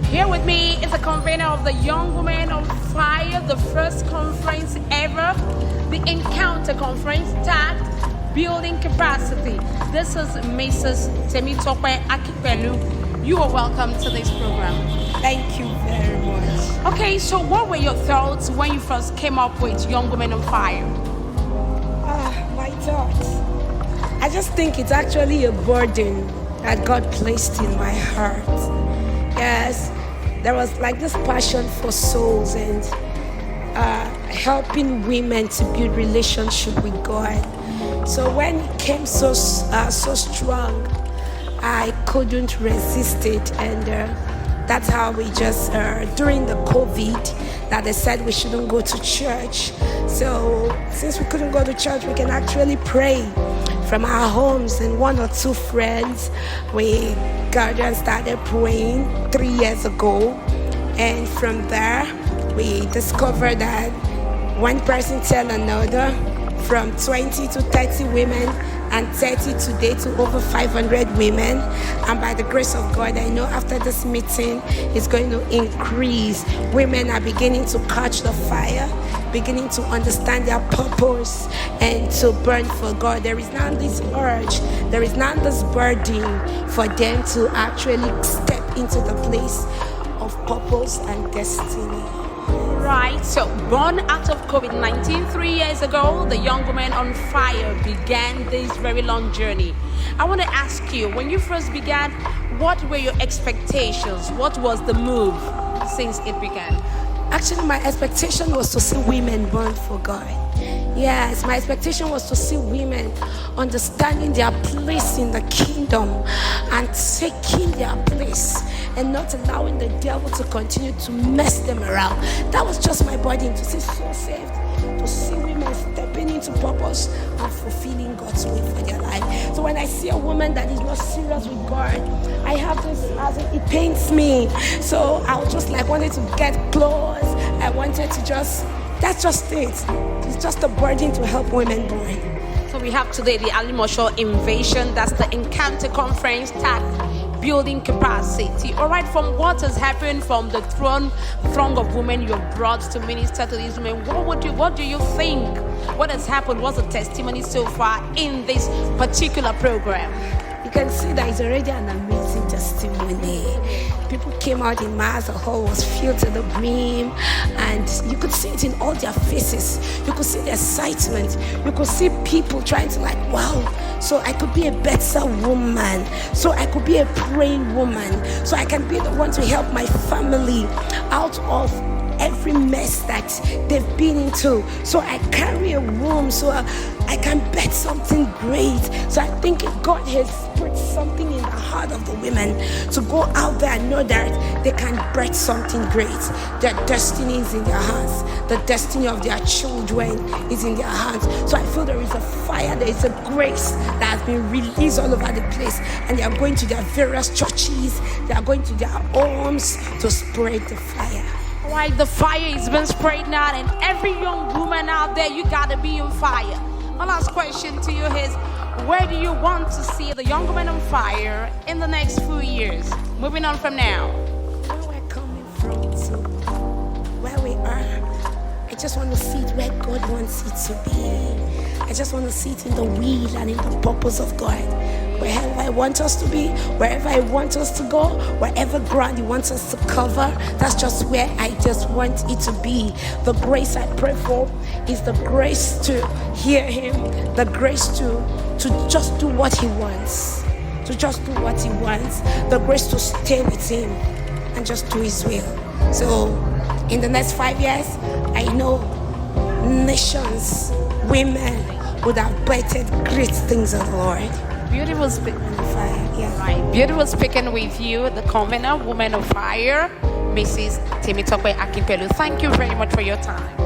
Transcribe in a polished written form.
Here with me is the convener of the Young Women on Fire, the first conference ever, the Encounter Conference tagged Building Capacity. This is Mrs. Tope Akinpelu. You are welcome to this program. Thank you very much. Okay, so what were your thoughts when you first came up with Young Women on Fire? My thoughts. I just think it's actually a burden that God placed in my heart. Yes, there was like this passion for souls and helping women to build relationship with God. So when it came so strong, I couldn't resist it, and that's how we just during the COVID that they said we shouldn't go to church. So since we couldn't go to church, we can actually pray from our homes, and one or two friends we gathered and started praying 3 years ago. And from there we discovered that one person tell another, from 20 to 30 women, and 30 today to over 500 women. And by the grace of God, I know after this meeting it's going to increase. Women are beginning to catch the fire, beginning to understand their purpose and to burn for God. There is now this urge, there is now this burden for them to actually step into the place of purpose and destiny. Right, so born out of COVID-19 3 years ago, the Young Women on Fire began this very long journey. I want to ask you, when you first began, what were your expectations? What was the move since it began? Actually, my expectation was to see women burn for God. Yes, my expectation was to see women understanding their place in the kingdom and taking their place and not allowing the devil to continue to mess them around. That was just my burden, to see souls saved, to see women stepping into purpose and fulfilling God's will for their life. So when I see a woman that is not serious with God, I have this, it pains me. So I was just like wanted to get close. I wanted to just, that's just it. It's just a burden to help women burn. So we have today the Alimosho Invasion, that's the Encounter Conference tagged Building Capacity. All right, from what has happened from the throng of women you have brought to minister to these women, what do you think? What has happened? What's the testimony so far in this particular program? You can see that it's already an amazing testimony. People came out in mass, the hall was filled to the brim, and you could see it in all their faces. You could see the excitement. You could see people trying to like, wow, so I could be a better woman. So I could be a praying woman. So I can be the one to help my family out of every mess that they've been into. So I carry a womb, so I can bet something great. So I think God has put something in the heart of the women to go out there and know that they can birth something great. Their destiny is in their hands. The destiny of their children is in their hands. So I feel there is a fire, there is a grace that has been released all over the place, and they are going to their various churches, they are going to their homes to spread the fire. Right, the fire is being sprayed now, and every young woman out there, you gotta be on fire. My last question to you is, where do you want to see the Young Women on Fire in the next few years? Moving on from now. Where we're coming from to where we are, I just want to see it where God wants it to be. I just want to see it in the will and in the purpose of God. Wherever I want us to be, wherever I want us to go, wherever ground He wants us to cover, that's just where I just want it to be. The grace I pray for is the grace to hear Him, the grace to just do what He wants, to just do what He wants, the grace to stay with Him and just do His will. So in the next 5 years, I know nations, women would have birthed great things of the Lord. Beautiful speaking. Yeah. Right. Beautiful speaking with you, the convener, Women of Fire, Mrs. Tope Akinpelu. Thank you very much for your time.